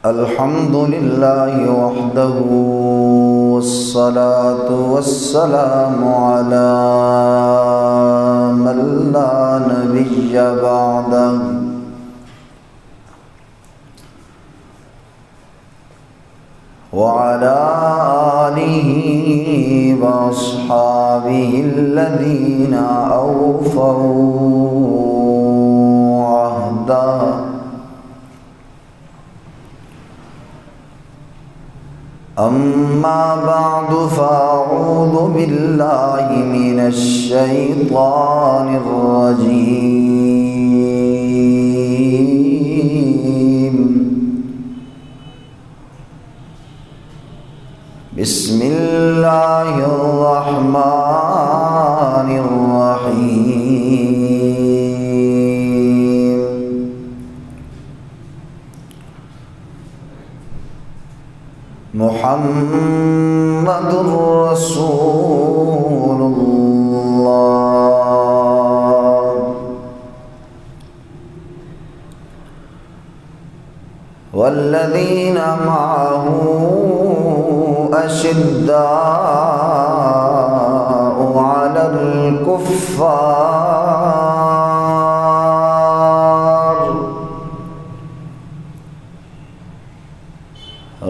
الحمد لله وحده والصلاة والسلام على من لا نبي بعده وعلى آله وأصحابه الذين أوفوا عهده أما بعد فأعوذ بالله من الشيطان الرجيم بسم الله الرحمن الرحيم محمد رسول الله والذين معه أشداء على الكفار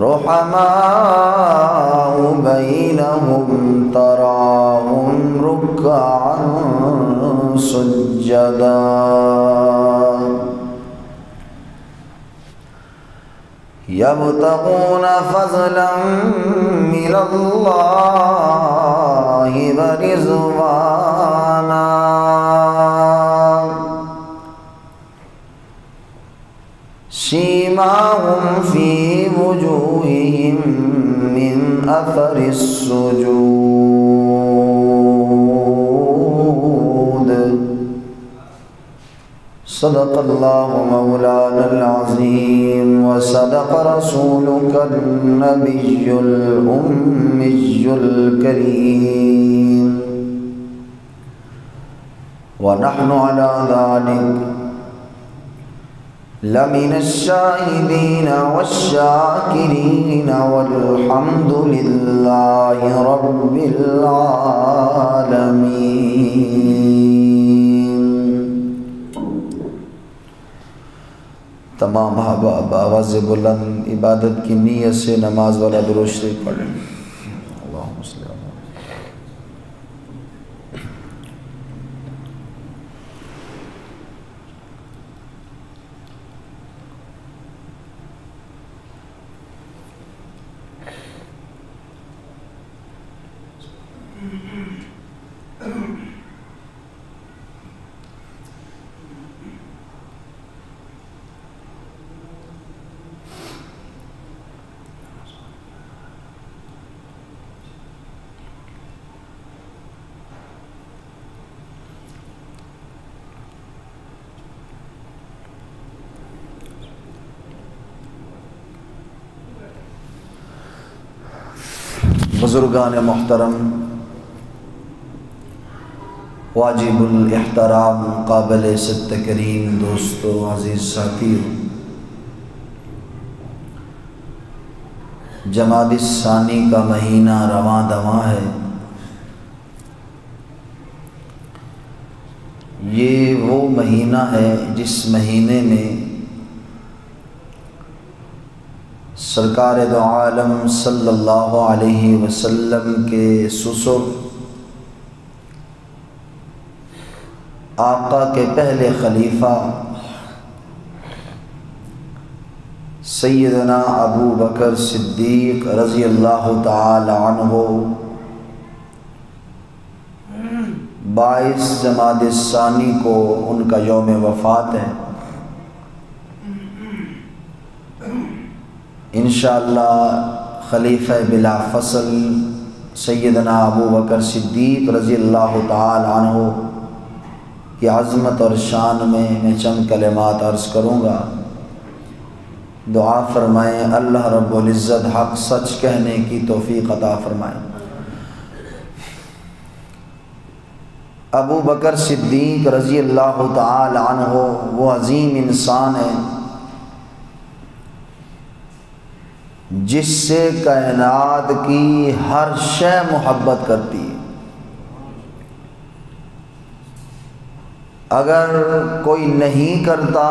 رحماء بينهم تراهم ركعا سجدا يبتغون فضلا من الله ورضوانا سيماهم في وجوههم من أثر السجود صدق الله مولانا العظيم وصدق رسولك النبي الأمي الكريم ونحن على ذلك لمن الشاهدين والشاكرين والحمد لله رب العالمين. تمام احباب آواز بلند عبادت کی نیت سے نماز والا درود شریف پڑھیں. اللہم صل علی بزرگان محترم، واجب الاحترام، قابل عزت تکریم دوستو، عزیز ساتھیو، جمادی الثانی کا مہینہ رواں دواں ہے. یہ وہ مہینہ ہے جس مہینے میں سرکار دو عالم صلی اللہ علیہ وسلم کے سسر آقا کے پہلے خلیفہ سیدنا ابو بکر صدیق رضی اللہ تعالی عنہ 22 جمادی الثانی کو ان کا یوم وفات ہے. انشاءاللہ خلیفہ بلا فصل سیدنا ابو بکر صدیق رضی اللہ تعالی عنہ کی عظمت اور شان میں چند کلمات عرض کروں گا. دعا فرمائیں اللہ رب العزت حق سچ کہنے کی توفیق عطا فرمائیں. ابو بکر صدیق رضی اللہ تعالی عنہ وہ عظیم انسان ہیں جس سے کائنات کی ہر شے محبت کرتی ہے۔ اگر کوئی نہیں کرتا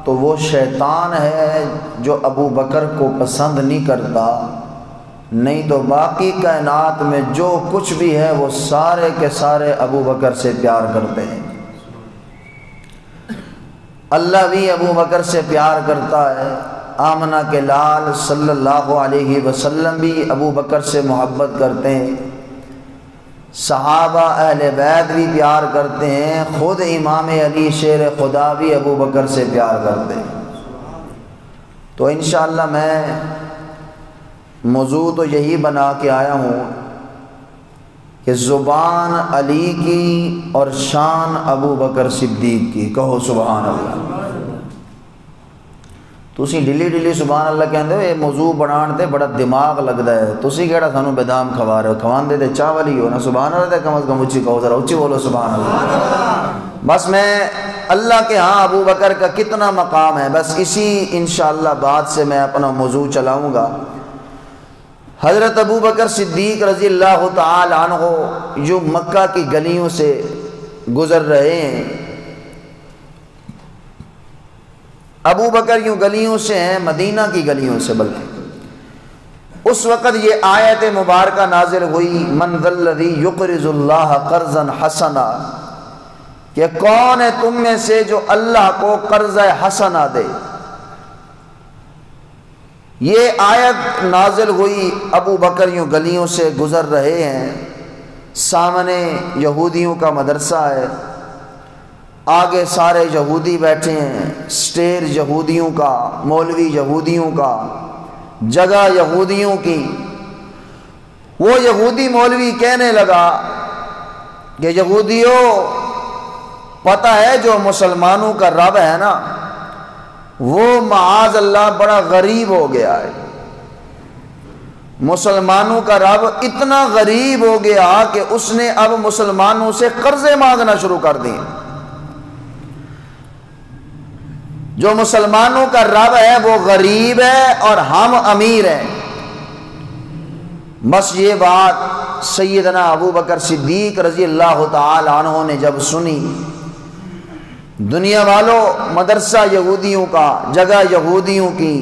تو وہ شیطان ہے جو ابو بکر کو پسند نہیں کرتا، نہیں تو باقی کائنات میں جو کچھ بھی ہے وہ سارے کے سارے ابو بکر سے پیار کرتے ہیں۔ اللہ بھی ابو بکر سے پیار کرتا ہے، آمنہ کے لال صلی اللہ علیہ وسلم بھی ابو بکر سے محبت کرتے ہیں، صحابہ اہل بیت بھی پیار کرتے ہیں، خود امام علی شیر خدا بھی ابو بکر سے پیار کرتے ہیں۔ تو انشاءاللہ میں موضوع تو یہی بنا کے آیا ہوں کہ زبان علی کی اور شان ابو بکر صدیق کی، کہو سبحان اللہ۔ تسی ڈلی ڈلی سبحان اللہ کہندے ہو، یہ موضوع بنان تے بڑا دماغ لگدا ہے، تسی کیڑا سانو بادام کھوا رہے ہو، کھواندے تے چاول ہی ہو نا، سبحان اللہ تے کم از کم اچھی کہو، ذرا اچھی بولو سبحان اللہ۔ بس میں اللہ کے ہاں ابو بکر کا کتنا مقام ہے، بس اسی انشاءاللہ بات سے میں اپنا موضوع چلاؤں گا۔ حضرت ابو بکر صدیق رضی اللہ تعالی عنہ جو مکہ کی گلیوں سے گزر رہے ہیں، ابو بکر یوں گلیوں سے ہیں، مدینہ کی گلیوں سے، بلکہ اس وقت یہ آیت مبارکہ نازل ہوئی، من ذا الذی یقرض اللہ قرضا حسنا، کہ کون ہے تم میں سے جو اللہ کو قرض حسنا دے۔ یہ آیت نازل ہوئی، ابو بکر یوں گلیوں سے گزر رہے ہیں، سامنے یہودیوں کا مدرسہ ہے، آگے سارے یہودی بیٹھے ہیں، سٹیر یہودیوں کا، مولوی یہودیوں کا، جگہ یہودیوں کی۔ وہ یہودی مولوی کہنے لگا کہ یہودیوں، پتہ ہے جو مسلمانوں کا رب ہے نا، وہ معاذ اللہ بڑا غریب ہو گیا ہے۔ مسلمانوں کا رب اتنا غریب ہو گیا کہ اس نے اب مسلمانوں سے قرضے مانگنا شروع کر دیے۔ جو مسلمانوں کا رب ہے وہ غریب ہے اور ہم امیر ہیں۔ بس یہ بات سیدنا ابو بکر صدیق رضی اللہ تعالی عنہ نے جب سنی، دنیا والوں، مدرسہ یہودیوں کا، جگہ یہودیوں کی،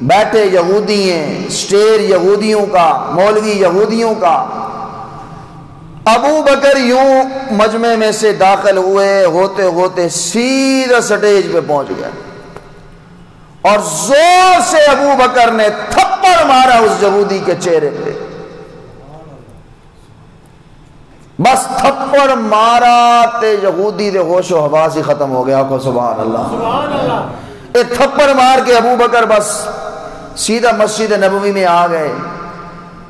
بیٹھے یہودی ہیں، سٹیر یہودیوں کا، مولوی یہودیوں کا، ابو بکر یوں مجمع میں سے داخل ہوئے، ہوتے ہوتے سیدھا سٹیج پہ پہنچ گئے اور زور سے ابو بکر نے تھپڑ مارا اس یہودی کے چہرے پہ۔ بس تھپڑ مارا تے یہودی دے ہوش و حواس ہی ختم ہو گیا، کو سبحان اللہ۔ اے تھپڑ مار کے ابو بکر بس سیدھا مسجد نبوی میں آ گئے۔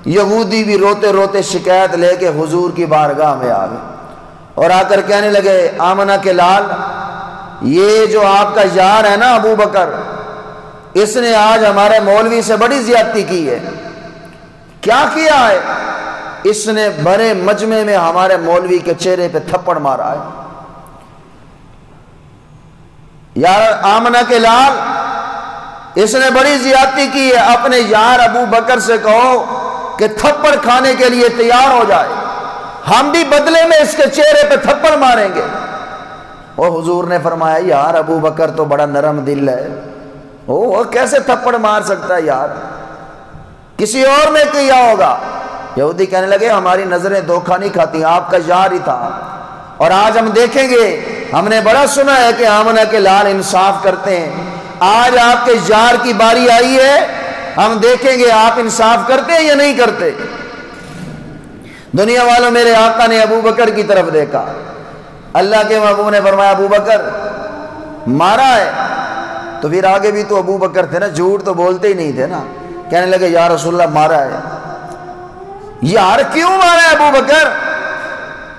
یہودی بھی روتے روتے شکایت لے کے حضور کی بارگاہ میں آ گئے اور آ کر کہنے لگے، آمنہ کے لال، یہ جو آپ کا یار ہے نا ابو بکر، اس نے آج ہمارے مولوی سے بڑی زیادتی کی ہے۔ کیا کیا ہے؟ اس نے بڑے مجمع میں ہمارے مولوی کے چہرے پہ تھپڑ مارا ہے۔ یار آمنہ کے لال، اس نے بڑی زیادتی کی ہے، اپنے یار ابو بکر سے کہو کہ تھپڑ کھانے کے لیے تیار ہو جائے، ہم بھی بدلے میں اس کے چہرے پہ تھپڑ ماریں گے۔ اور حضور نے فرمایا، یار ابو بکر تو بڑا نرم دل ہے، وہ کیسے تھپڑ مار سکتا ہے یار، کسی اور نے کیا ہوگا۔ یہودی کہنے لگے، ہماری نظریں دھوکہ نہیں کھاتی، آپ کا یار ہی تھا، اور آج ہم دیکھیں گے، ہم نے بڑا سنا ہے کہ آمنہ کے لال انصاف کرتے ہیں، آج آپ کے یار کی باری آئی ہے، ہم دیکھیں گے آپ انصاف کرتے ہیں یا نہیں کرتے۔ دنیا والوں، میرے آقا نے ابو بکر کی طرف دیکھا، اللہ کے محبوب نے فرمایا، ابو بکر مارا ہے؟ تو پھر آگے بھی تو ابو بکر تھے نا، جھوٹ تو بولتے ہی نہیں تھے نا۔ کہنے لگے، یا رسول اللہ مارا ہے۔ یار کیوں مارا ہے ابو بکر؟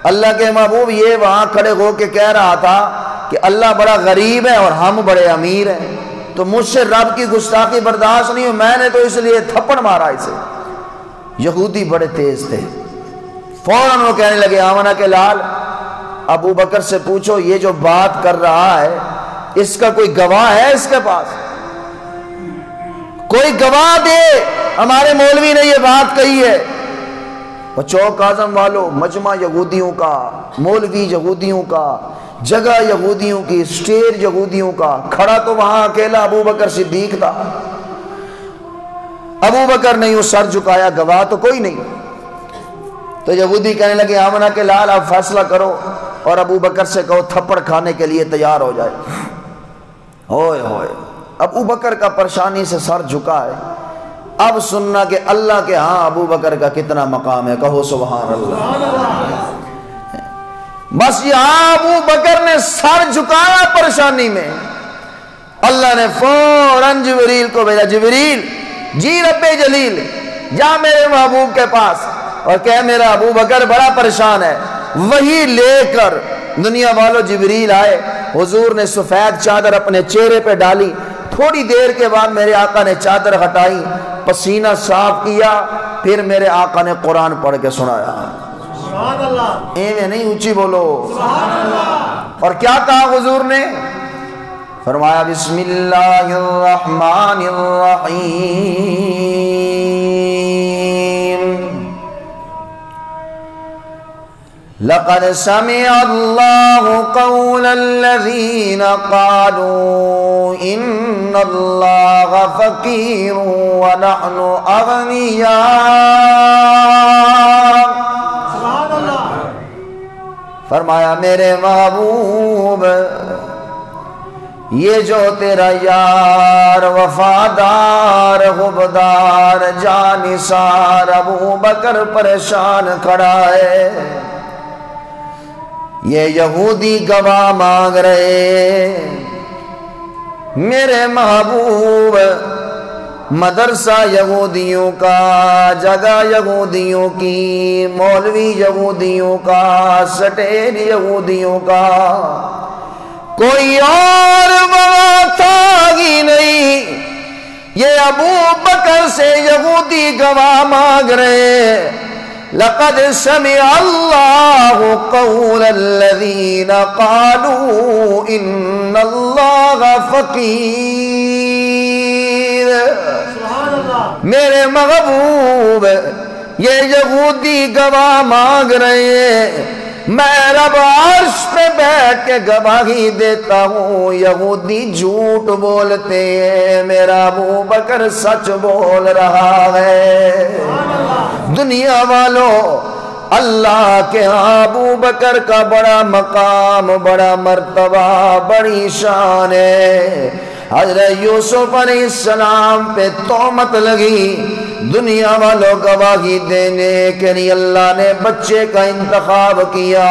اللہ کے محبوب یہ وہاں کھڑے ہو کے کہہ رہا تھا کہ اللہ بڑا غریب ہے اور ہم بڑے امیر ہیں، تو مجھ سے رب کی گستاخی برداشت نہیں ہو، میں نے تو اس لیے تھپڑ مارا اسے۔ یہودی بڑے تیز تھے، فوراً وہ کہنے لگے، آمنہ کے لال، ابو بکر سے پوچھو یہ جو بات کر رہا ہے اس کا کوئی گواہ ہے اس کے پاس؟ کوئی گواہ دے ہمارے مولوی نے یہ بات کہی ہے۔ وہ چوک اعظم والوں، مجمع یہودیوں کا، مولوی یہودیوں کا، جگہ یہودیوں کی، سٹیج یہودیوں کا، کھڑا تو وہاں اکیلا ابو بکر صدیق تھا۔ ابو بکر نے یوں سر جھکایا، گواہ تو کوئی نہیں۔ تو یہودی کہنے لگے آمنہ کے لال آپ فیصلہ کرو اور ابو بکر سے کہو تھپڑ کھانے کے لیے تیار ہو جائے۔ ہوئے ہوئے ابو بکر کا پریشانی سے سر جھکا ہے۔ اب سننا کہ اللہ کے ہاں ابو بکر کا کتنا مقام ہے، کہو سبحان اللہ۔ بس یہاں ابو بکر نے سر جھکایا پریشانی میں، اللہ نے فوراً جبریل کو بھیجا، جبریل جی رب جلیل جا میرے محبوب کے پاس اور کہہ میرا ابو بکر بڑا پریشان ہے۔ وہی لے کر دنیا والوں جبریل آئے، حضور نے سفید چادر اپنے چہرے پہ ڈالی، تھوڑی دیر کے بعد میرے آقا نے چادر ہٹائی، پسینہ صاف کیا، پھر میرے آقا نے قرآن پڑھ کے سنایا۔ سبحان اللہ، ایویں نہیں اونچی بولو۔ سبحان اللہ۔ اور کیا کہا حضور نے؟ فرمایا بسم اللہ الرحمن الرحیم، لقد سمع اللہ قول الذین قالوا ان اللہ فقیر ونحن اغنیاء۔ سبحان اللہ۔ فرمایا میرے محبوب، یہ جو تیرا یار وفادار غبدار جانثار ابو بکر پریشان کھڑا ہے، یہ یہودی گواہ مانگ رہے۔ میرے محبوب، مدرسہ یہودیوں کا، جگہ یہودیوں کی، مولوی یہودیوں کا، سٹیج یہودیوں کا، کوئی اور گواہ تھا ہی نہیں۔ یہ ابو بکر سے یہودی گواہ مانگ رہے۔ لقد سمع اللہ قول الذین قالوا ان اللہ فقیر۔ سبحان اللہ۔ میرے محبوب، یہ یہودی گواہ مانگ رہے ہیں، میں رب عرش پہ بیٹھ کے گواہی دیتا ہوں یہودی جھوٹ بولتے ہیں، میرا ابو بکر سچ بول رہا ہے۔ دنیا والوں، اللہ کے ہاں ابو بکر کا بڑا مقام، بڑا مرتبہ، بڑی شان ہے۔ حضرت یوسف علیہ السلام پہ تہمت لگی، دنیا والوں گواہی دینے کے لیے اللہ نے بچے کا انتخاب کیا۔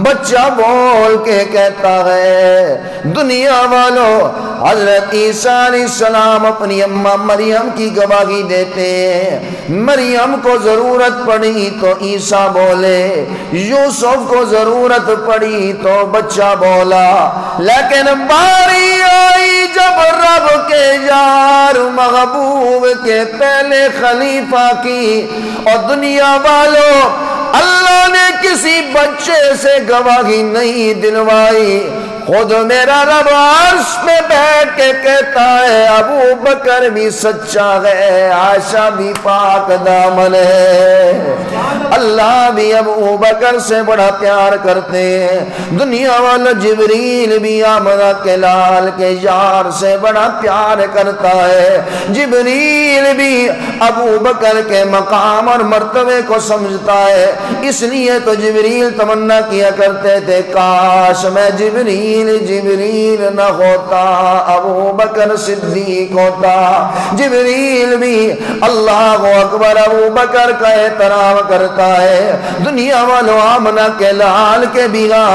بچہ بول کے کہتا ہے، دنیا والوں حضرت عیسیٰ علیہ السلام اپنی اماں مریم کی گواہی دیتے ہیں۔ مریم کو ضرورت پڑی تو عیسیٰ بولے، یوسف کو ضرورت پڑی تو بچہ بولا، لیکن باری آئی جب رب کے یار محبوب کے پہلے خلیفہ کی، اور دنیا والوں اللہ نے کسی بچے سے گواہی نہیں دلوائی، خود میرا رب عرش پہ بیٹھ کے کہتا ہے ابو بکر بھی سچا ہے، عائشہ بھی پاک دامن ہے۔ اللہ بھی ابو بکر سے بڑا پیار کرتے ہیں۔ دنیا والا جبریل بھی آمنہ کے لال کے یار سے بڑا پیار کرتا ہے۔ جبریل بھی ابو بکر کے مقام اور مرتبے کو سمجھتا ہے، اس لیے تو جبریل تمنا کیا کرتے تھے کاش میں جبریل نہ ہوتا، ابو بکر صدیق ہوتا۔ جبریل بھی اللہ اکبر ابو بکر کا احترام کرتا ہے۔ دنیا والوں آمنہ کے لال کے بیگا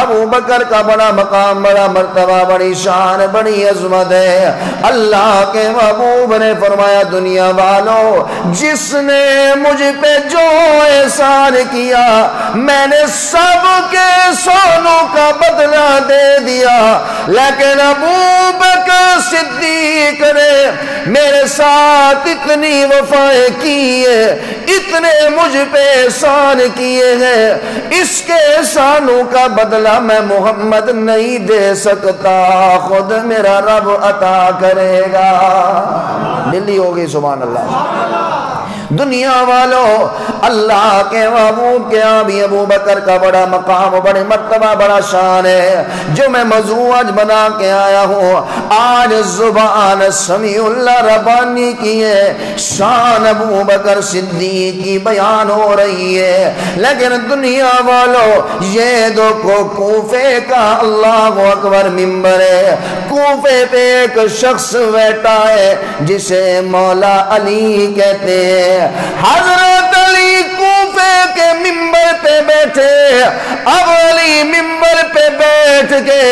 ابو بکر کا بڑا مقام، بڑا مرتبہ، بڑی شان، بڑی عظمت ہے۔ اللہ کے محبوب نے فرمایا دنیا والوں، جس نے مجھ پہ جو احسان کیا میں نے سب کے سونوں کا بدلہ دے دیا، لیکن ابو بکر صدیق نے میرے ساتھ اتنی وفائیں کی ہے، اتنے مجھ پہ احسان کیے ہیں، اس کے احسانوں کا بدلہ میں محمد نہیں دے سکتا، خود میرا رب عطا کرے گا۔ دلی ہوگی سبحان اللہ۔ دنیا والوں، اللہ کے محبوب کے ہاں بھی ابو بکر کا بڑا مقام، بڑے مرتبہ، بڑا شان ہے، جو میں موضوع آج بنا کے آیا ہوں۔ آج زبان سمیع اللہ ربانی کی ہے، شان ابو بکر صدیق کی بیان ہو رہی ہے، لیکن دنیا والوں یہ دیکھو کوفے کا اللہ اکبر ممبر ہے، کوفے پہ ایک شخص بیٹھا ہے جسے مولا علی کہتے ہیں۔ حضرت علی کوفے کے ممبر پہ بیٹھے، اب علی ممبر پہ بیٹھ کے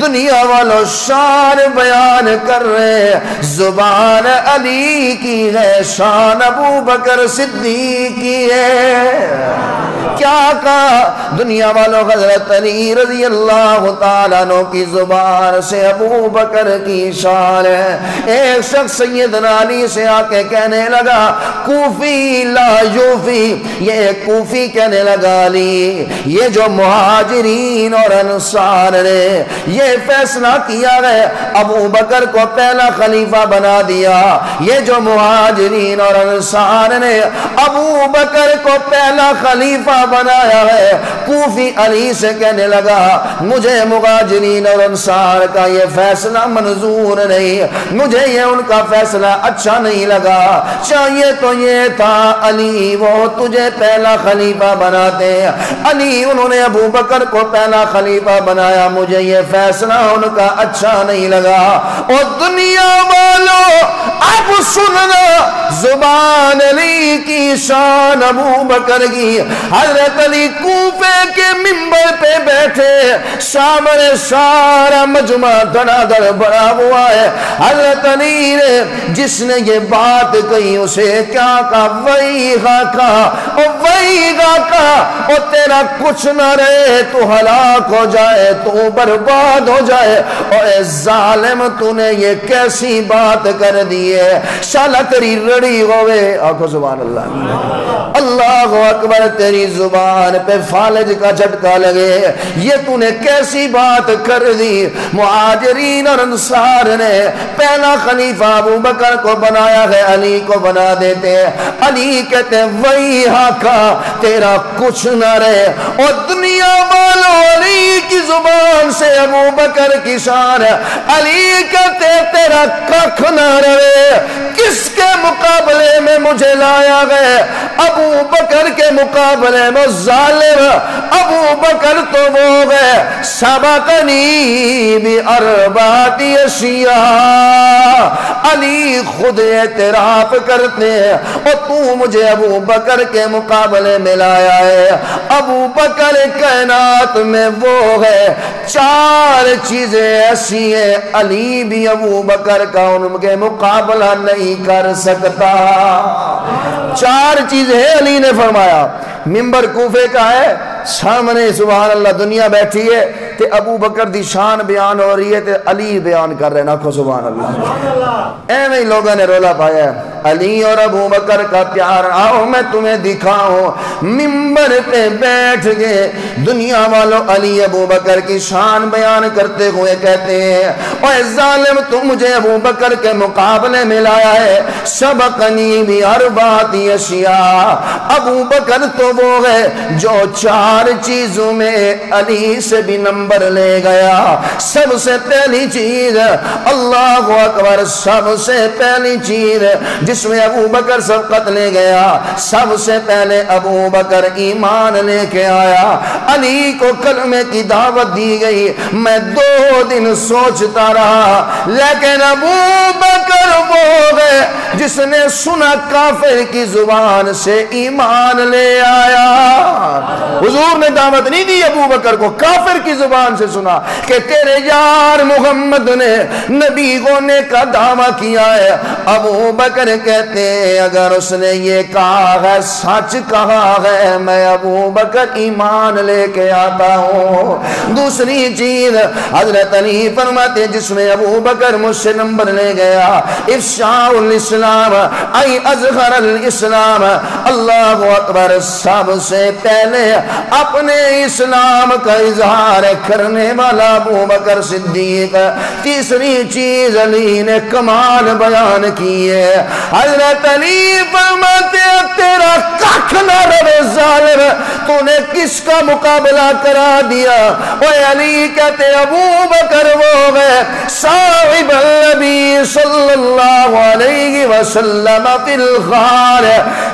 دنیا والوں شان بیان کر رہے، زبان علی کی ہے، شان ابو بکر صدیق کی ہے۔ کیا کہا دنیا والوں؟ حضرت علی رضی اللہ تعالیٰ عنہ کی زبان سے ابو بکر کی شان ہے۔ ایک شخص سیدنا علی سے آ کے کہنے لگا، کوفی لا یوفی، یہ کوفی کہنے لگا علی، یہ جو مہاجرین اور انصار نے یہ فیصلہ کیا ہے ابو بکر کو پہلا خلیفہ بنا دیا، یہ جو مہاجرین اور انصار نے ابو بکر کو پہلا خلیفہ بنایا ہے، کوفی علی سے کہنے لگا مجھے مہاجرین اور انصار کا یہ فیصلہ منظور نہیں، مجھے یہ ان کا فیصلہ اچھا نہیں لگا، چاہیے تو یہ تھا علی وہ تجھے پہلا خلیفہ بناتے، علی انہوں نے ابو بکر کو پہلا خلیفہ بنایا، مجھے یہ فیصلہ ان کا اچھا نہیں لگا۔ اور دنیا والوں اب سننا زبان علی کی شان ابو بکر کی۔ حضرت علی کوفے کے ممبر پہ بیٹھے، سامنے سارا مجمع دھڑا دھڑ بڑا ہوا ہے، حضرت علی نے جس نے یہ بات کہی اسے کیا کہا؟ وہی کہا، اور تیرا کچھ نہ رہے، تو ہلاک ہو جائے، تو برباد ہو جائے، اور اے ظالم تو نے یہ کیسی بات کر دی ہے، شالا تیری رڑی ہوئے، آنکھوں سبحان اللہ، اللہ اکبر، تیری زبان پہ فالج کا جھٹکا لگے، یہ تو نے کیسی بات کر دی؟ مہاجرین اور انصار نے پہلا خلیفہ ابو بکر کو بنایا ہے، علی کو بنا دیتے، علی کہتے وہی آقا تیرا کچھ نہ رہے، اور دنیا والوں علی کی زبان سے ابو بکر کی شان ہے، علی کہتے تیرا ککھ نہ رہے، کس کے مقابلے میں مجھے لایا گئے؟ ابو بکر کے مقابلے میں ظالم ابو بکر تو وہ گئے، سبقنی باربعۃ اشیاء، علی خود اعتراف کرتے ہیں، اور تو مجھے ابو بکر کے مقابلے میں لایا ہے۔ ابو بکر کائنات میں وہ ہے، چار چیزیں ایسی ہیں علی بھی ابو بکر کا ان کے مقابلہ نہیں کر سکتا، چار چیزیں علی نے فرمایا۔ ممبر کوفے کا ہے، سامنے سبحان اللہ دنیا بیٹھی ہے، کہ ابو بکر دی شان بیان ہو رہی ہے، تے علی بیان کر رہے ہیں، ناکھو سبحان اللہ، ایویں ہی لوگوں نے رولا پایا ہے علی اور ابو بکر کا پیار۔ آؤ میں تمہیں دکھاؤں، ممبر پہ بیٹھ گئے دنیا والوں، علی ابو بکر کی شان بیان کرتے ہوئے کہتے ہیں اے ظالم تو مجھے ابو بکر کے مقابلے میں لایا ہے، سبقنی باربعۃ اشیاء، ابو بکر تو وہ ہے جو چار چیزوں میں علی سے بھی نمبر لے گیا۔ سب سے پہلی چیز اللہ اکبر، سب سے پہلی چیز جس میں ابو بکر سبقت لے گیا، سب سے پہلے ابو بکر ایمان لے کے آیا، علی کو کلمے کی دعوت دی گئی، میں 2 دن سوچتا رہا، لیکن ابو بکر وہ ہے جس نے سنا کافر کی زبان سے ایمان لے آیا۔ حضور نے دعوت نہیں دی ابو بکر کو، کافر کی زبان سے سنا کہ تیرے یار محمد نے نبی ہونے کا دعویٰ کیا ہے۔ ابو بکر کہتے ہیں اگر اس نے یہ کہا ہے سچ کہا ہے، میں ابو بکر ایمان لے کے آتا ہوں۔ دوسری چیز حضرت علی فرماتے ہیں جس میں ابو بکر مجھ سے نمبر لے گیا، افشاء الاسلام ای اظہر الاسلام، اللہ اکبر، سب سے پہلے اپنے اسلام کا اظہار کرنے والا ابو بکر صدیق۔ تیسری چیز علی نے کمال بیان کی ہے، حضرت علی فرماتے ہیں تیرا ککھ نہ رہے ظالم، تو نے کس کا مقابلہ کرا دیا؟ اے علی کہتے ابو بکر وہ ہے صاحب النبی صلی اللہ علیہ وسلم فی الغار،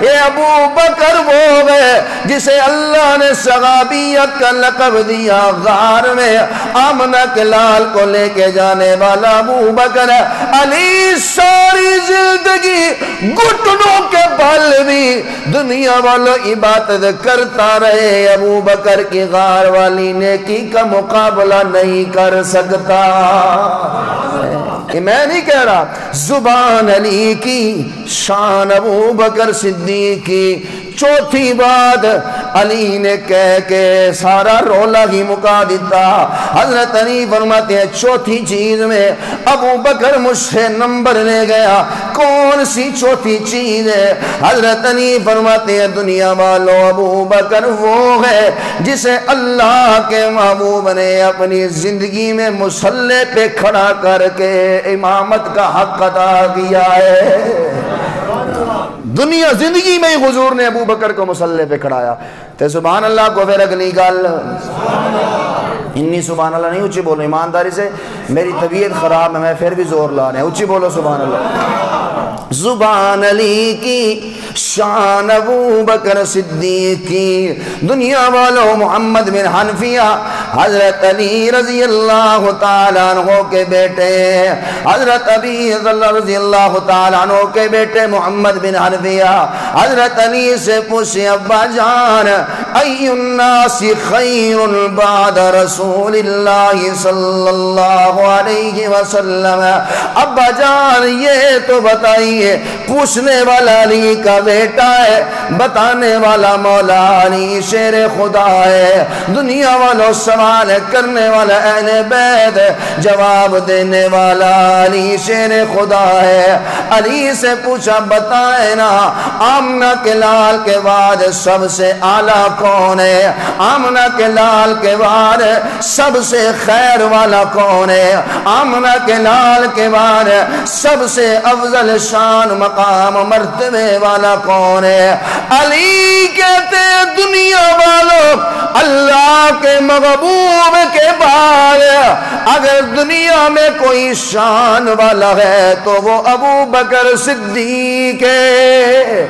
اے ابو بکر وہ ہے جسے اللہ نے صحابیت کا لقب دیا، غار میں آمنہ کے لال کو لے کے جانے والا ابو بکر۔ علی ساری زندگی گھٹنوں کے بل بھی دنیا والوں عبادت کرتا رہے، ابو بکر کی غار والی نیکی کا مقابلہ نہیں کر سکتا۔ میں نہیں کہہ رہا، زبان علی کی، شان ابو بکر صدیق کی۔ چوتھی بات علی نے کہہ کے سارا رولا ہی مکا دیتا۔ حضرت علی فرماتے ہیں چوتھی چیز میں ابو بکر مجھ سے نمبر لے گیا۔ کون سی چوتھی چیز ہے؟ حضرت علی فرماتے ہیں دنیا والوں ابو بکر وہ ہے جسے اللہ کے محبوب نے اپنی زندگی میں مصلی پہ کھڑا کر کے امامت کا حق ادا کیا ہے۔ دنیا زندگی میں ہی حضور نے ابو بکر کو مصلی پہ کھڑایا۔ تے سبحان اللہ کو پھر اگلی گل انی سبحان اللہ نہیں، اچھی بولو ایمانداری سے، میری طبیعت خراب ہے میں پھر بھی زور لا رہے ہیں، اچھی بولو سبحان اللہ۔ زبان علی کی، شان ابو بکر صدیق کی۔ دنیا والوں محمد بن حنفیہ حضرت علی رضی اللہ تعالیٰ عنہ کے بیٹے، حضرت ابی رضی اللہ تعالیٰ عنہ کے بیٹے محمد بن حنفیہ حضرت علی سے پوچھے ابا جان ای الناس خیر بعد رسول اللہ صلی اللہ علیہ وسلم، ابا جان یہ تو بتائیے، پوچھنے والا علی کا بیٹا ہے، بتانے والا مولا علی شیر خدا ہے، دنیا والوں سوال کرنے والا اہل بیت، جواب دینے والا علی شیر خدا ہے۔ علی سے پوچھا بتائے نا آمنہ کے لال کے بعد سب سے اعلیٰ کون ہے؟ آمنہ کے لال کے بعد سب سے خیر والا کون ہے؟ آمنہ کے لال کے بعد سب سے افضل شان مقام مرتبے والا کون ہے؟ علی کہتے ہیں دنیا والوں اللہ کے محبوب کے بعد اگر دنیا میں کوئی شان والا ہے تو وہ ابو بکر صدیق ہے۔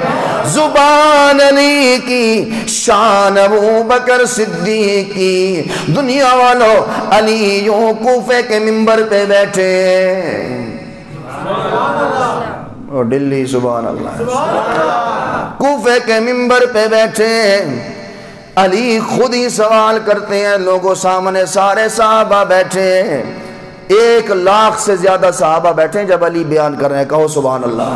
زبان علی کی، شان ابو بکر صدیق کی۔ دنیا والوں علی یوں کوفے کے منبر پہ بیٹھے، اور دلی سبحان اللہ، کوفے کے منبر پہ بیٹھے علی خود ہی سوال کرتے ہیں، لوگوں سامنے سارے صحابہ بیٹھے، 1,00,000 سے زیادہ صحابہ بیٹھے جب علی بیان کر رہے ہیں، کہو سبحان اللہ۔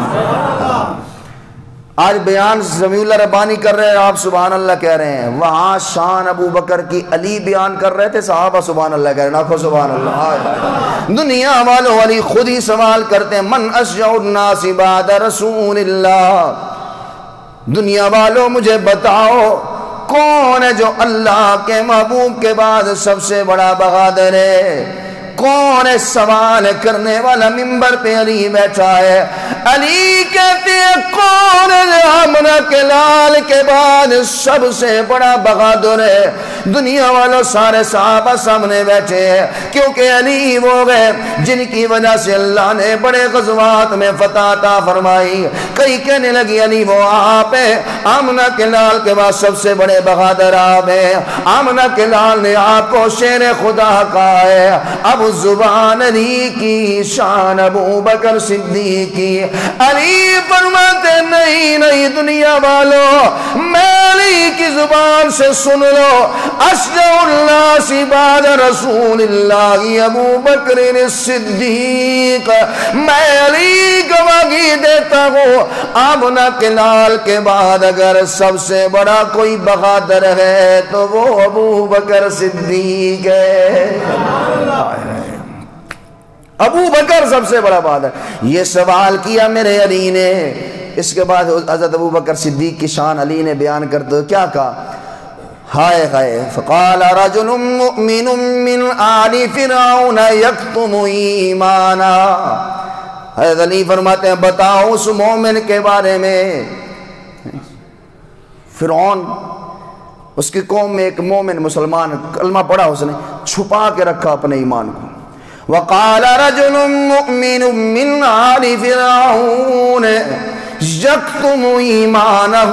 آج بیان سمیع اللہ ربانی کر رہے ہیں، آپ سبحان اللہ کہہ رہے ہیں، وہاں شان ابو بکر کی علی بیان کر رہے تھے، صحابہ سبحان اللہ کہہ رہے ہیں، کہو سبحان اللہ۔ دنیا والوں علی خود ہی سوال کرتے ہیں، من اشجع الناس بعد رسول اللہ، دنیا والوں مجھے بتاؤ کون ہے جو اللہ کے محبوب کے بعد سب سے بڑا بہادر ہے؟ کون ہے سوال کرنے والا؟ منبر پہ علی بیٹھا ہے۔ علی کہتے ہیں کون ہے آمنہ کے لال کے بعد سب سے بڑا بہادر ہے؟ دنیا والوں سارے صحابہ سامنے بیٹھے ہیں، کیونکہ علی وہ ہے جن کی وجہ سے اللہ نے بڑے غزوات میں فتح عطا فرمائی۔ کئی کہنے لگی علی وہ آپ ہے، آمنہ کے لال کے بعد سب سے بڑے بہادر آپ ہیں، آمنہ کے لال نے آپ کو شیر خدا کہا ہے۔ ابو اب زبان علی کی شان ابو بکر صدیق کی۔ علی فرماتے نہیں نہیں دنیا والو، میں علی کی زبان سے سن لو، اشجع الناس بعد رسول اللہ ابو بکر الصدیق، میں علی گواہی دیتا ہوں آمنہ کے لال کے بعد اگر سب سے بڑا کوئی بہادر ہے تو وہ ابو بکر صدیق ہے۔ ابو بکر سب سے بڑا بہادر۔ یہ سوال کیا میرے علی نے، اس کے بعد حضرت ابو بکر صدیق کی شان علی نے بیان کرتے کیا کہا؟ ہائے ہائے، فقال رجل مؤمن من آل فرعون یکتم ایمانا۔ حضرت علی فرماتے ہیں بتاؤ اس مومن کے بارے میں، فرعون اس کی قوم میں ایک مومن مسلمان کلمہ پڑھا، اس نے چھپا کے رکھا اپنے ایمان کو۔ وقال رجل مؤمن من آل فرعون یکتم ایمانہ،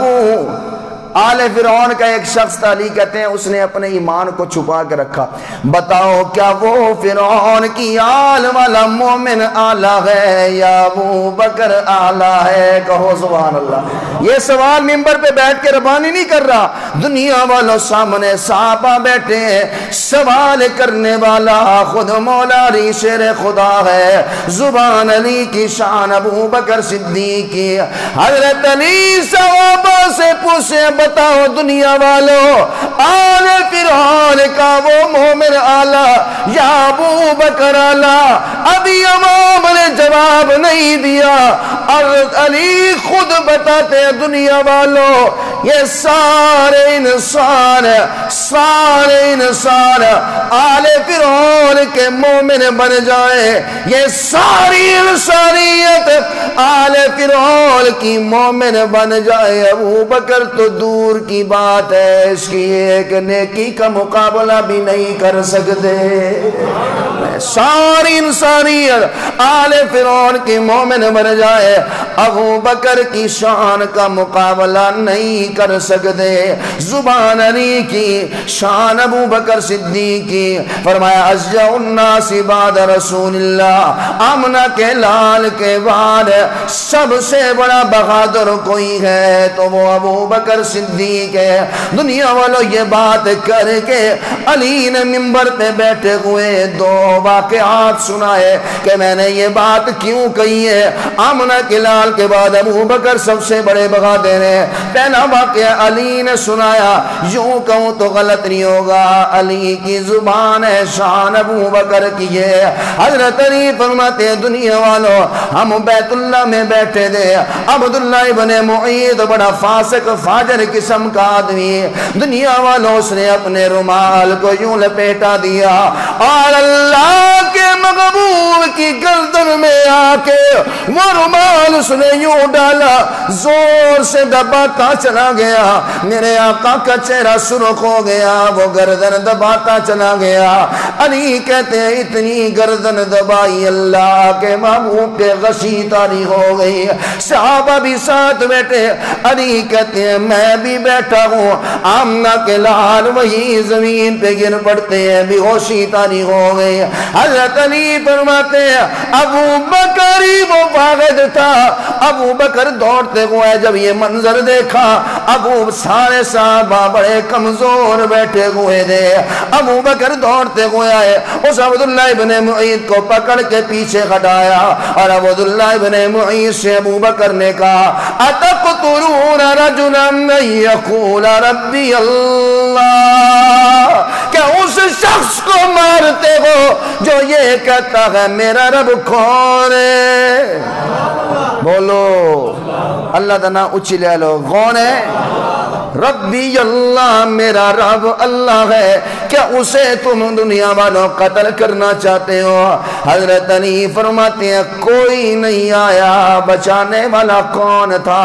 آل فرعون کا ایک شخص تھا، علی کہتے ہیں اس نے اپنے ایمان کو چھپا کے رکھا۔ بتاؤ کیا وہ فرعون کی آل والا مومن اعلیٰ ہے یا ابو بکر اعلیٰ ہے؟ کہو سبحان اللہ۔ یہ سوال ممبر پہ بیٹھ کے ربانی نہیں کر رہا، دنیا والوں سامنے صحابہ بیٹھے ہیں، سوال کرنے والا خود مولا علی شیر خدا ہے۔ زبان علی کی شان ابو بکر صدیق کی۔ حضرت علی صحابہ سے پوچھے بتاؤ دنیا والو آل فرعون کا وہ مومن اعلیٰ یا ابو بکر اعلیٰ؟ ابھی امام نے جواب نہیں دیا، اور علی خود بتاتے ہیں دنیا والو یہ سارے انسان آل فرعون کے مومن بن جائے، یہ ساری انسانیت آل فرعون کی مومن بن جائے، ابو بکر تو دور کی بات ہے، اس کی ایک نیکی کا مقابلہ بھی نہیں کر سکتے۔ ساری انسانیت آل فرعون کی مومن بن جائے، ابو بکر کی شان کا مقابلہ نہیں کر سکتے۔ زبان علی کی شان ابو بکر صدیق کی۔ فرمایا اشجع الناس بعد رسول اللہ، آمنہ کے لال کے بعد سب سے بڑا بہادر کوئی ہے تو وہ ابو بکر صدیق ہے۔ دنیا والوں یہ بات کر کے علی نے منبر پہ بیٹھے ہوئے دو واقعات سنائے کہ میں نے یہ بات کیوں کہی ہے۔ آمنہ کے لال کے بعد ابو بکر سب سے بڑے بہادر ہیں۔ پہلا واقعہ علی نے سنایا، یوں کہوں تو غلط نہیں ہوگا، علی کی زبان ہے شان ابو بکر کی ہے۔ حضرت علی فرماتے ہیں دنیا والوں ہم بیت اللہ میں بیٹھے تھے، عبداللہ ابن معیط بڑا فاسق فاجر قسم کا آدمی، دنیا والوں اس نے اپنے رومال کو یوں لپیٹا دیا اور اللہ کے محبوب کی گردن میں آ کے وہ رومال اس نے یوں ڈالا، زور سے دباتا چلا گیا، میرے آقا کا چہرہ سرخ ہو گیا، وہ گردن دباتا چلا گیا۔ علی کہتے ہیں اتنی گردن دبائی اللہ کے محبوب کے غشی تاری ہو گئی، صحابہ بھی ساتھ بیٹھے، علی کہتے ہیں میں بھی بیٹھا ہوں، آمنہ کے لال وہی زمین پہ گر پڑتے ہیں، بے ہوشی تاری ہو گئی۔ حضرت علی فرماتے ہیں ابو بکر ہی وہ واحد تھا، ابو بکر دوڑتے ہوئے جب یہ منظر دیکھا، ابو سارے صحابہ بڑے کمزور بیٹھے ہوئے تھے، ابو بکر دوڑتے ہوئے آئے، اس عبداللہ ابن معیط کو پکڑ کے پیچھے ہٹایا اور عبداللہ ابن معیط سے ابو بکر نے کہا اتقتلون رجلا یقول ربی اللہ، کیا اس شخص کو مارتے ہو جو یہ کہتا ہے میرا رب کون ہے؟ بولو اللہ دنا اچھی لے لو، کون ہے؟ ربی اللہ، میرا رب اللہ ہے، کیا اسے تم دنیا والوں قتل کرنا چاہتے ہو؟ حضرت علی فرماتے ہیں کوئی نہیں آیا، بچانے والا کون تھا؟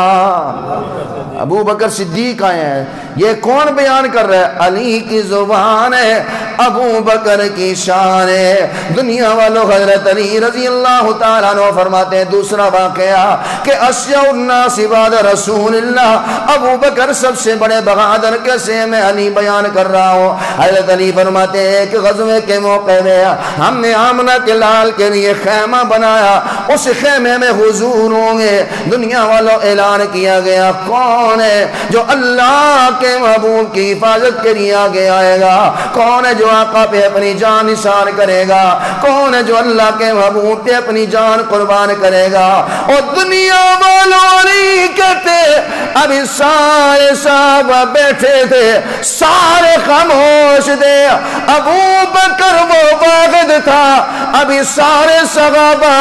ابو بکر صدیق آئے ہیں، یہ کون بیان کر رہا ہے؟ علی کی زبان ہے، ابو بکر کی شان ہے۔ دنیا والوں حضرت علی رضی اللہ تعالیٰ عنہ فرماتے ہیں دوسرا واقعہ کہ اشجع الناس بعد رسول اللہ، ابو بکر سب سے بڑے بہادر کیسے میں علی بیان کر رہا ہوں. حضرت علی فرماتے ہیں کہ غزوے کے موقع میں ہم نے آمنہ کے لال کے لیے خیمہ بنایا, اس خیمے میں حضور ہوں گے. دنیا والوں اعلان کیا گیا کون ہے جو اللہ کے محبوب کی حفاظت کے لیے آگے آئے گا, کون ہے جو آقا پہ اپنی جان نثار کرے گا, کون ہے جو اللہ کے محبوب پہ اپنی جان قربان کرے گا. اور دنیا والوں علی کہتے ابھی سارے صحابہ بیٹھے تھے, سارے خاموش تھے, ابو بکر وہ واحد تھا. ابھی سارے صحابہ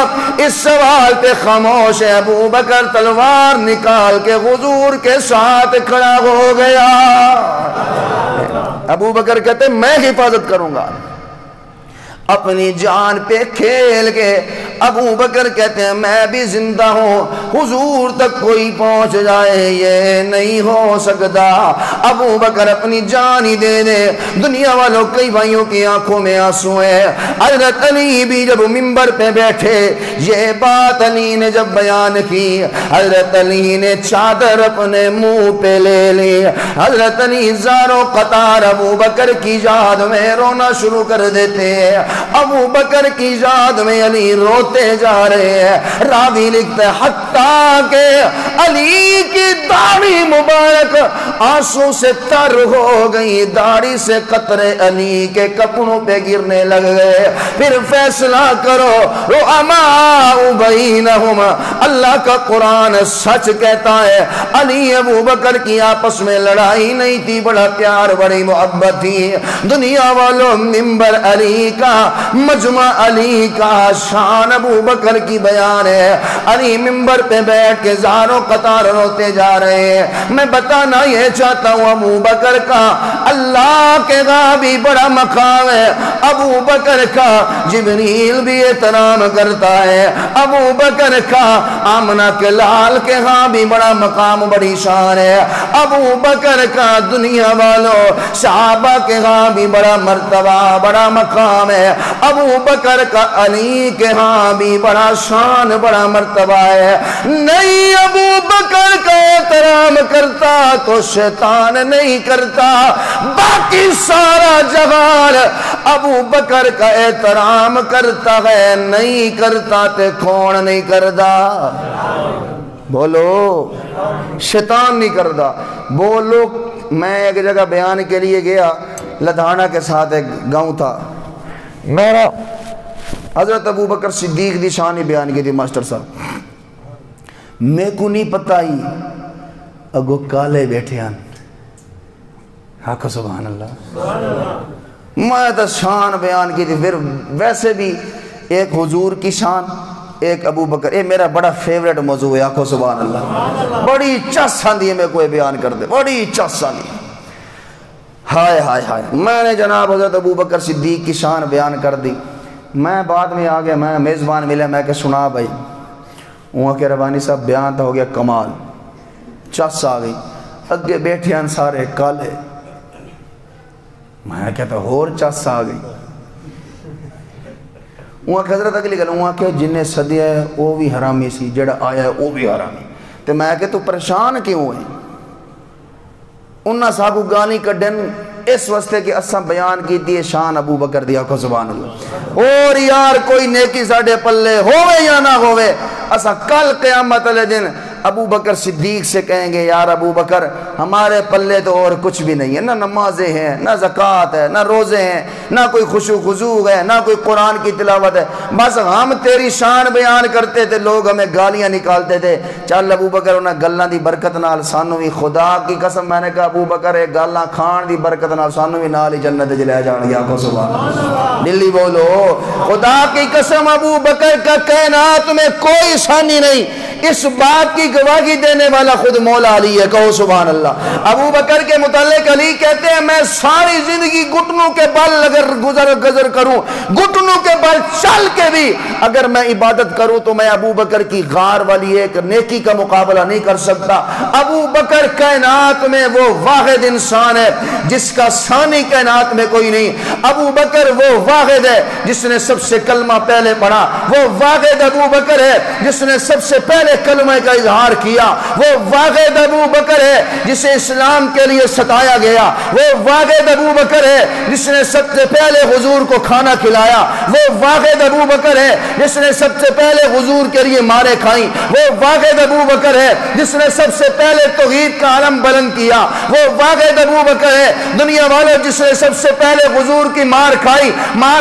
اس سوال پہ خاموش ہے. ابو بکر تلوار نکال کے حضور کے ساتھ کھڑا ہو گیا. ابو بکر کہتے میں حفاظت کروں گا, اپنی جان پہ کھیل کے. ابو بکر کہتے ہیں میں بھی زندہ ہوں, حضور تک کوئی پہنچ جائے یہ نہیں ہو سکتا. ابو بکر اپنی جان ہی دے دے. دنیا والوں کئی بھائیوں کی آنکھوں میں آنسو ہے. حضرت علی بھی جب منبر پہ بیٹھے یہ بات علی نے جب بیان کی, حضرت علی نے چادر اپنے منہ پہ لے لی. حضرت علی زاروں قطار ابو بکر کی یاد میں رونا شروع کر دیتے ہیں. ابو بکر کی یاد میں علی روتے جا رہے ہیں. راوی لکھتے ہیں حتیٰ کہ علی کی داڑھی مبارک آنسو سے تر ہو گئی, داڑھی سے قطرے علی کے کپڑوں پہ گرنے لگ گئے. پھر فیصلہ کرو رحماء بینہم, اللہ کا قرآن سچ کہتا ہے علی ابو بکر کی آپس میں لڑائی نہیں تھی, بڑا پیار بڑی محبت تھی. دنیا والوں منبر علی کا, مجمع علی کا, شان ابو بکر کی بیان ہے. علی منبر پہ بیٹھ کے زاروں قطار روتے جا رہے ہیں. میں بتانا یہ چاہتا ہوں ابو بکر کا اللہ کے ہاں بھی بڑا مقام ہے. ابو بکر کا جبریل بھی احترام کرتا ہے. ابو بکر کا آمنہ کے لال کے ہاں بھی بڑا مقام بڑی شان ہے. ابو بکر کا دنیا والوں صحابہ کے ہاں بھی بڑا مرتبہ بڑا مقام ہے. ابو بکر کا علی کے ہاں بھی بڑا شان بڑا مرتبہ ہے. نہیں ابو بکر کا احترام کرتا تو شیطان نہیں کرتا, باقی سارا جہان ابو بکر کا احترام کرتا ہے, نہیں کرتا تو کون نہیں کرتا؟ بولو شیطان نہیں کرتا. بولو میں ایک جگہ بیان کے لیے گیا, لدھانا کے ساتھ ایک گاؤں تھا میرا, حضرت ابو بکر صدیق دی شان بیان کی تھی ماسٹر صاحب. میں کو نہیں پتا ہی اگو کالے بیٹھے ہیں. حق سبحان اللہ. میں تو شان بیان کی تھی. پھر ویسے بھی ایک حضور کی شان, ایک ابو بکر. یہ میرا بڑا فیوریٹ موضوع ہے. آنکھو سبحان اللہ. بڑی چس آندی ہے میں کوئی بیان کر دے, بڑی چس آندی. ہائے ہائے ہائے. میں نے جناب حضرت ابو بکر صدیق کی شان بیان کر دی. میں بعد میں آ گیا, میں میزبان ملے, میں کہ سنا بھائی. وہاں کے ربانی صاحب بیان تو ہو گیا کمال, چس آ گئی. اگے بیٹھے ہیں سارے کالے. میں کہتا اور چس آ گئی. وہاں کہ حضرت اگلی گل وہاں کہ جنہیں صدیہ ہے وہ بھی حرامی سی, جڑا آیا ہے وہ بھی حرامی. تو میں کہ تو پریشان کیوں ہے؟ انہاں صاحب گالی کڈن اس واسطے کہ اساں بیان کی دی شان ابو بکر دی. آکھو سبحان اللہ. اور یار کوئی نیکی ساڈے پلے ہوئے یا نہ ہوئے, اساں کل قیامت والے دن ابو بکر صدیق سے کہیں گے یار ابو بکر ہمارے پلے تو اور کچھ بھی نہیں ہے, نہ نمازیں ہیں, نہ زکوٰۃ ہے, نہ روزے ہیں, نہ کوئی خشوع خضوع ہے, نہ کوئی قرآن کی تلاوت ہے. بس ہم تیری شان بیان کرتے تھے, لوگ ہمیں گالیاں نکالتے تھے. چل ابو بکر انہاں گلاں دی برکت نال سانو بھی, خدا کی قسم میں نے کہا ابو بکر یہ گالاں کھان دی برکت نال سانو بھی نال ہی جنت وچ لے جان گے. آکھو سبحان اللہ. دلی بولو خدا کی قسم ابو بکر کا کائنات میں کوئی ثانی نہیں. اس بات کی گواہی دینے والا خود مولا علی ہے. کہو سبحان اللہ. ابو بکر کے متعلق علی کہتے ہیں میں ساری زندگی گھٹنوں کے بل اگر گزر کروں, گھٹنوں کے بل چل کے بھی اگر میں عبادت کروں تو میں ابو بکر کی غار والی ایک نیکی کا مقابلہ نہیں کر سکتا. ابو بکر کائنات میں وہ واحد انسان ہے جس کا ثانی کائنات میں کوئی نہیں. ابو بکر وہ واحد ہے جس نے سب سے کلمہ پہلے پڑھا, وہ واحد ابو بکر ہے جس نے سب سے پہلے پہلے کلمہ کا اظہار کیا، وہ واقعہ ابو بکر ہے جسے اسلام کے لیے ستایا گیا، وہ واقعہ ابو بکر ہے جس نے سب سے پہلے حضور کو کھانا کھلایا، وہ واقعہ ابو بکر ہے جس نے سب سے پہلے حضور کے لیے مارے کھائیں، وہ واقعہ ابو بکر ہے جس نے سب سے پہلے توحید کا علم بلند کیا، وہ واقعہ ابو بکر ہے دنیا والوں جس نے سب سے پہلے حضور کی مار کھائی،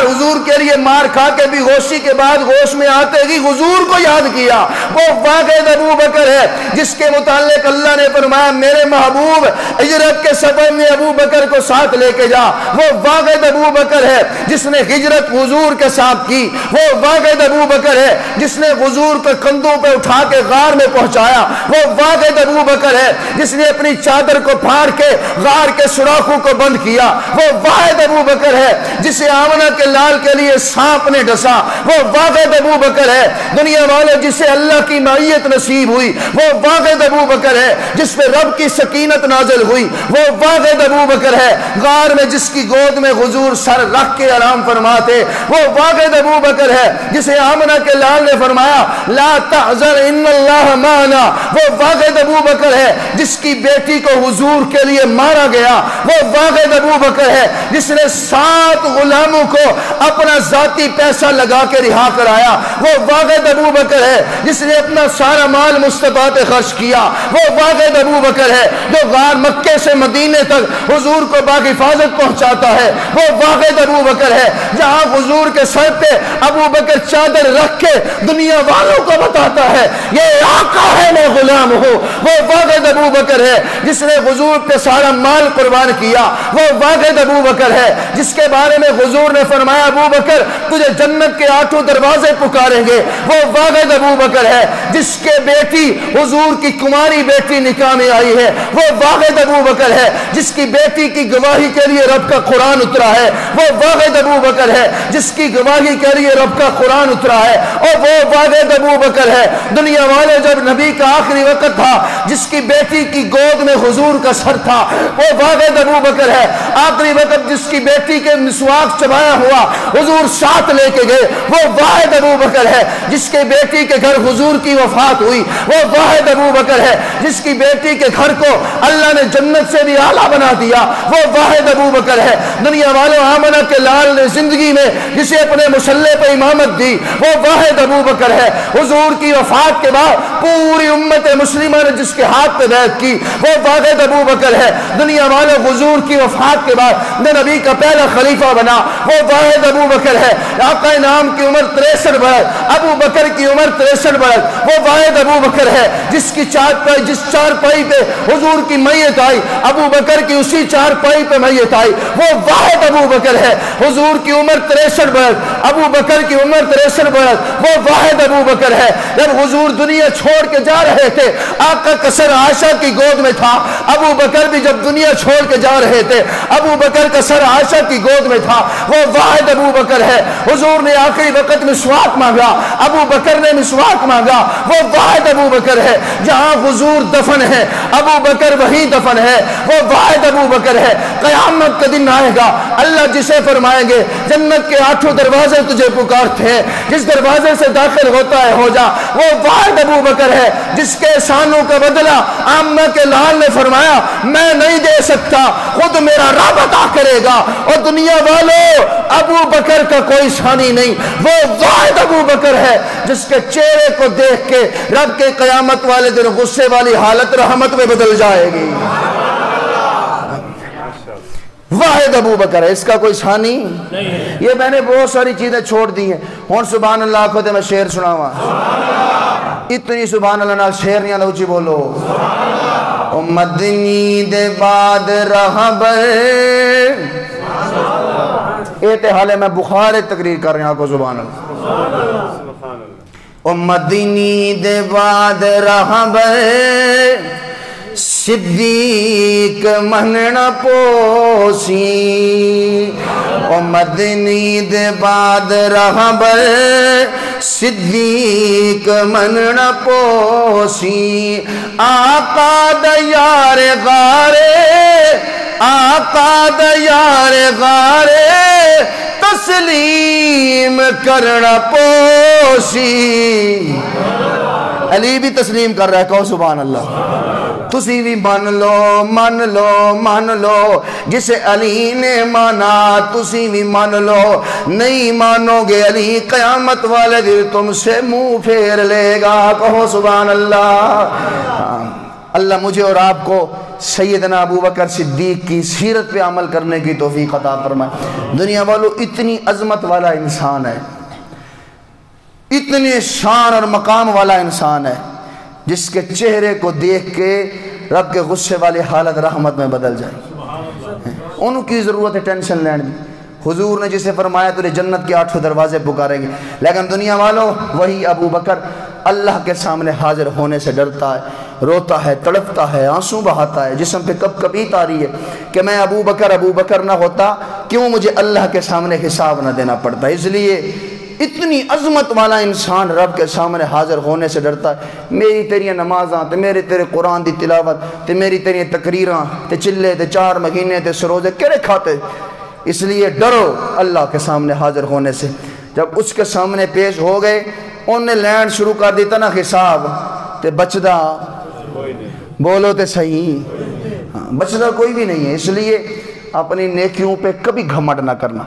حضور کے لیے مار کھا کے بھی ہوشی کے بعد ہوش میں آتے ہی حضور کو یاد کیا، وہ واقعہ ابو بکر ہے جس کے متعلق اللہ نے فرمایا میرے محبوب ہجرت کے سفر میں ابو بکر کو ساتھ لے کے جا، وہ واقعہ ابو بکر ہے جس نے ہجرت حضور کے ساتھ کی، وہ واقعہ ابو بکر ہے جس نے حضور کو کندھوں پہ اٹھا کے غار میں پہنچایا، وہ واقعہ ابو بکر ہے جس نے اپنی چادر کو پھاڑ کے غار کے سوراخوں کو بند کیا، وہ واحد ابو بکر ہے جسے آمنہ کے لال کے لیے سانپ نے ڈسا، وہ واحد ابو بکر ہے دنیا والے جسے اللہ کی معیت نصیب ہوئی، وہ واحد ابو بکر ہے جس پہ رب کی سکینت نازل ہوئی، وہ واحد ابو بکر ہے غار میں جس کی گود میں حضور سر رکھ کے آرام فرماتے، وہ واحد ابو بکر ہے جسے آمنہ کے لال نے فرمایا لا تحزن ان اللہ معنا، وہ واحد ابو بکر ہے جس کی بیٹی کو حضور کے لیے مارا گیا، وہ واحد ابو بکر ہے جس نے 7 غلاموں کو اپنا ذاتی پیسہ لگا کے رہا کرایا، وہ واحد ابو بکر ہے جس نے اپنا سارا مال مصطفیٰ پہ خرچ کیا، وہ واحد ابو بکر ہے جو غار مکے سے مدینے تک حضور کو باحفاظت پہنچاتا ہے، وہ واحد ابو بکر ہے جہاں حضور کے سر پہ ابو بکر چادر رکھ کے دنیا والوں کو بتاتا ہے یہ آقا ہے میں غلام ہوں، وہ واحد ابو بکر ہے جس نے حضور پہ سارا مال قربان کیا، وہ واحد ابو بکر ہے جس کے بارے میں حضور نے فرمایا ابو بکر تجھے جنت کے 8 دروازے پکاریں گے، وہ واحد ابو بکر ہے جس کے بیٹی حضور کی کماری بیٹی نکاح میں آئی ہے، وہ واحد ابو بکر ہے جس کی بیٹی کی گواہی کے لیے رب کا قرآن اترا ہے، وہ واحد ابو بکر ہے جس کی گواہی کے لیے رب کا قرآن اترا ہے، اور وہ واحد ابو بکر ہے دنیا والے جب نبی کا آخری وقت تھا جس کی بیٹی کی گود میں حضور کا سر تھا، وہ واحد ابو بکر ہے آخری وقت جس کی بیٹی کے مسواک چبایا ہوا حضور ساتھ لے کے گئے، وہ واحد ابو بکر ہے جس کے بیٹی کے گھر حضور کی وفات ہوئی، وہ واحد ابو بکر ہے جس کی بیٹی کے گھر کو اللہ نے جنت سے بھی اعلیٰ بنا دیا، وہ واحد ابو بکر ہے دنیا والوں آمنہ کے لال نے زندگی میں جسے اپنے مسلح پہ امامت دی، وہ واحد ابو بکر ہے حضور کی وفات کے بعد پوری امت مسلمہ نے جس کے ہاتھ پہ بیعت کی، وہ واحد ابو بکر ہے دنیا والے حضور کی وفات کے بعد نبی کا پہلا خلیفہ بنا، وہ واحد ابو بکر ہے آقا انعام کی عمر 63 برس، ابو بکر کی عمر 63 برس، وہ واحد ابو بکر ہے جس کی جس چارپائی پہ حضور کی میت آئی ابو بکر کی اسی چارپائی پہ میت آئی، وہ واحد ابو بکر ہے حضور کی عمر 63 برس، ابو بکر کی عمر 63 برس، وہ واحد ابو بکر ہے جب حضور دنیا چھوڑ کے جا رہے تھے آقا کا سر عائشہ کی گود میں تھا، ابو بکر بھی جب دنیا چھوڑ کے جا رہے تھے ابو بکر کا سر عائشہ کی گود میں تھا، وہ واحد ابو بکر ہے حضور نے آخری وقت مسواک مانگا ابو بکر نے مسواک مانگا، وہ واحد ابو بکر ہے جہاں حضور دفن ہے ابو بکر وہی دفن ہے، وہ واحد ابو بکر ہے قیامت کا دن آئے گا اللہ جسے فرمائیں گے جنت کے 8 دروازے تجھے پکارتے ہیں جس دروازے سے داخل ہوتا ہے ہو جا، وہ واحد ابو بکر ہے جس کے احسانوں کا بدلہ آمنہ کے لال نے فرمایا میں نہیں دے سکتا خود میرا رب عطا کرے گا، اور دنیا والوں ابو بکر کا کوئی ثانی نہیں، وہ واحد ابو بکر ہے جس کے چہرے کو دیکھ کے رب کے قیامت والے دن غصے والی حالت رحمت میں بدل جائے گی، واحد ابو بکر ہے اس کا کوئی ثانی نہیں۔ یہ میں نے بہت ساری چیزیں چھوڑ دی ہیں، ہون سبحان اللہ کو میں شعر سناواں، اتنی سبحان اللہ نال شعر نہیں آتا، اچھی بولو مدنی دے بعد رہبر، یہ تے حالے میں بخار تقریر کر رہے ہیں، آپ کو سبحان اللہ، مدنی دے بعد رہبر صدیق مننا پوسی، مدنی دے بعد رہبر صدیق مننا پوسی، آقا دا یار غارے، آقا دا یار غارے تسلیم کرنا پوسی، علی بھی تسلیم کر رہا ہے، کہو سبحان اللہ۔ تسی بھی مان لو جسے علی نے مانا، تسی بھی مان لو، نہیں مانو گے علی قیامت والے دن تم سے منہ پھیر لے گا، کہو سبحان اللہ۔ اللہ مجھے اور آپ کو سیدنا ابو بکر صدیق کی سیرت پہ عمل کرنے کی توفیق عطا فرمائے۔ دنیا والو اتنی عظمت والا انسان ہے، اتنے شان اور مقام والا انسان ہے، جس کے چہرے کو دیکھ کے رب کے غصے والی حالت رحمت میں بدل جائے۔ ان کی ضرورت ہے ٹینشن لینے دی۔ حضور نے جسے فرمایا تجھے جنت کے 8 دروازے پکاریں گے، لیکن دنیا والوں وہی ابو بکر اللہ کے سامنے حاضر ہونے سے ڈرتا ہے، روتا ہے، تڑپتا ہے، آنسو بہاتا ہے، جسم پہ کب کبھی آ رہی ہے کہ میں ابو بکر نہ ہوتا کیوں مجھے اللہ کے سامنے حساب نہ دینا پڑتا۔ اس لیے اتنی عظمت والا انسان رب کے سامنے حاضر ہونے سے ڈرتا ہے۔ میری تیری نمازاں تے میرے تیرے قرآن دی تلاوت تے میری تیری تقریراں تے چلے تے 4 مہینے تے سروزے کیڑے کھاتے؟ اس لیے ڈرو اللہ کے سامنے حاضر ہونے سے۔ جب اس کے سامنے پیش ہو گئے، انہوں نے لین شروع کر دیتا نا حساب تے بچدا بولو تے صحیح، بچدا کوئی بھی نہیں ہے۔ اس لیے اپنی نیکیوں پہ کبھی گھمنڈ نہ کرنا،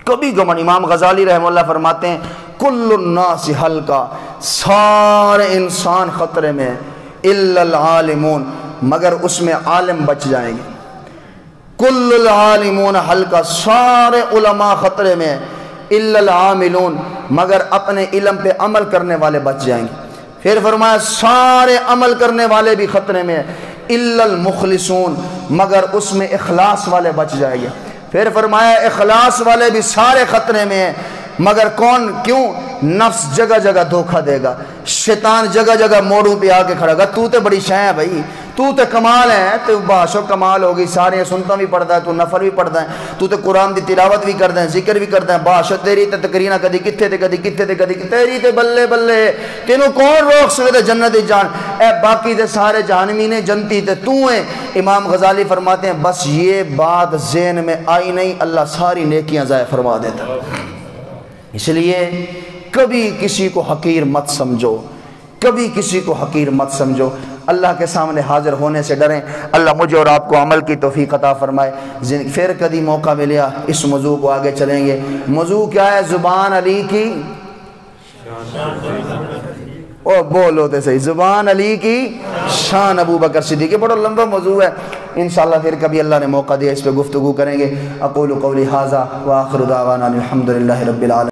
کبھی گھمنڈ۔ امام غزالی رحمہ اللہ فرماتے ہیں کل الناس ہلکا، سارے انسان خطرے میں، الا العالمون، مگر اس میں عالم بچ جائیں گے۔ کل العالمون ہلکا، سارے علماء خطرے میں، الا العاملون، مگر اپنے علم پہ عمل کرنے والے بچ جائیں گے۔ پھر فرمایا سارے عمل کرنے والے بھی خطرے میں، الا المخلصون، مگر اس میں اخلاص والے بچ جائیں گے۔ پھر فرمایا اخلاص والے بھی سارے خطرے میں ہیں، مگر کون؟ کیوں؟ نفس جگہ جگہ دھوکہ دے گا، شیطان جگہ جگہ موڑوں پہ آ کے کھڑا گا، تو تے بڑی شے ہے بھائی، تو تے کمال ہے، تو باشو کمال ہوگی، سارے سنتا بھی پڑھتا ہے، تو نفر بھی پڑھتا ہے، تو تے قرآن دی تلاوت بھی کرتا ہے، ذکر بھی کرتا ہے، باشو تیری تے تقرینا کدی کتھے تے کدی کتھے تے کدی تیری تے بلے بلے، تینوں کون روک سکتے جنت جان؟ اے باقی تے سارے جہنمی نے، جنتی تے تو ہیں۔ امام غزالی فرماتے ہیں بس یہ بات ذہن میں آئی نہیں، اللہ ساری نیکیاں ضائع فرما دیتا۔ اس لیے کبھی کسی کو حقیر مت سمجھو، کبھی کسی کو حقیر مت سمجھو، اللہ کے سامنے حاضر ہونے سے ڈریں۔ اللہ مجھے اور آپ کو عمل کی توفیق عطا فرمائے۔ پھر کبھی موقع ملیا اس موضوع کو آگے چلیں گے۔ موضوع کیا ہے؟ زبان علی کی، او بولو تے صحیح، زبان علی کی شان ابو بکر صدیق۔ بڑا لمبا موضوع ہے، انشاءاللہ پھر کبھی اللہ نے موقع دیا اس پہ گفتگو کریں گے۔ اقول قولی ھذا وآخر دعوانا الحمدللہ رب العالمین۔